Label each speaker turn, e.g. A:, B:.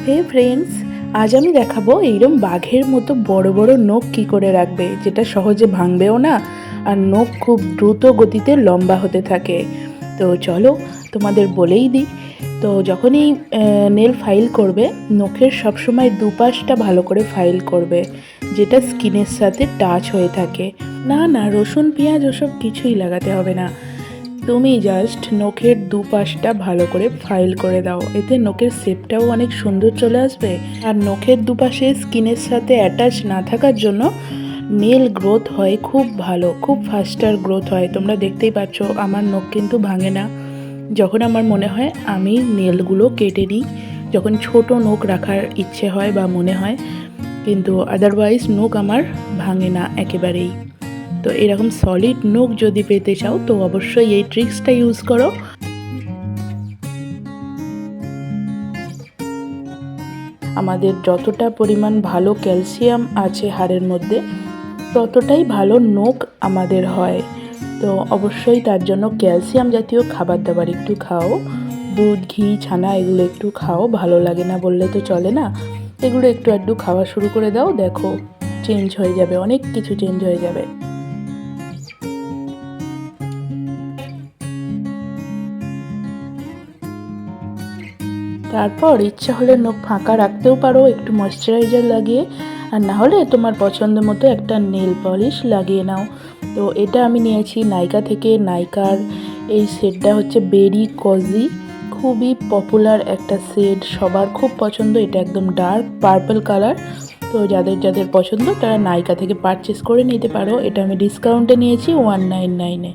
A: হে friends, আজ আমি দেখাবো এইরকম বাঘের মতো বড় বড় নখ কি করে রাখবে, যেটা সহজে ভাঙবেও না আর নখ খুব দ্রুত গতিতে লম্বা হতে থাকে। তো চলো তোমাদের বলেই দিই। তো যখনই নেল ফাইল করবে, নখের সবসময় দুপাশটা ভালো করে ফাইল করবে, যেটা স্কিনের সাথে টাচ হয়ে থাকে। না না, রসুন পেঁয়াজ ওসব কিছুই লাগাতে হবে না। তুমি জাস্ট নখের দুপাশটা ভালো করে ফাইল করে দাও, এতে নখের শেপটাও অনেক সুন্দর চলে আসবে। আর নখের দুপাশে স্কিনের সাথে অ্যাটাচ না থাকার জন্য নেল গ্রোথ হয় খুব ভালো, খুব ফাস্টার গ্রোথ হয়। তোমরা দেখতেই পাচ্ছ আমার নখ কিন্তু ভাঙে না। যখন আমার মনে হয় আমি নেলগুলো কেটে নিই, যখন ছোট নখ রাখার ইচ্ছে হয় বা মনে হয়, কিন্তু আদারওয়াইজ নখ আমার ভাঙে না একেবারেই। তো এরকম সলিড নখ যদি পেতে চাও তো অবশ্যই এই ট্রিক্সটা ইউজ করো। আমাদের যতটা পরিমাণ ভালো ক্যালসিয়াম আছে হাড়ের মধ্যে, ততটাই ভালো নখ আমাদের হয়। তো অবশ্যই তার জন্য ক্যালসিয়াম জাতীয় খাবার দাবার একটু খাও। দুধ, ঘি, ছানা এগুলো একটু খাও, ভালো লাগে না বললে তো চলে না। এগুলো একটু আধটু খাওয়া শুরু করে দাও, দেখো চেঞ্জ হয়ে যাবে, অনেক কিছু চেঞ্জ হয়ে যাবে। তারপর ইচ্ছা হলে নখ ফাঁকা রাখতেও পারো একটু ময়শ্চারাইজার লাগিয়ে, আর না হলে তোমার পছন্দ মতো একটা নেল পলিশ লাগিয়ে নাও। তো এটা আমি নিয়েছি নাইকা থেকে। নাইকার এই শেডটা হচ্ছে বেরি কজি, খুবই পপুলার একটা শেড, সবার খুব পছন্দ। এটা একদম ডার্ক পার্পল কালার। তো যাদের যাদের পছন্দ তারা নাইকা থেকে পারচেস করে নিতে পারো। এটা আমি ডিসকাউন্টে নিয়েছি 199-এ।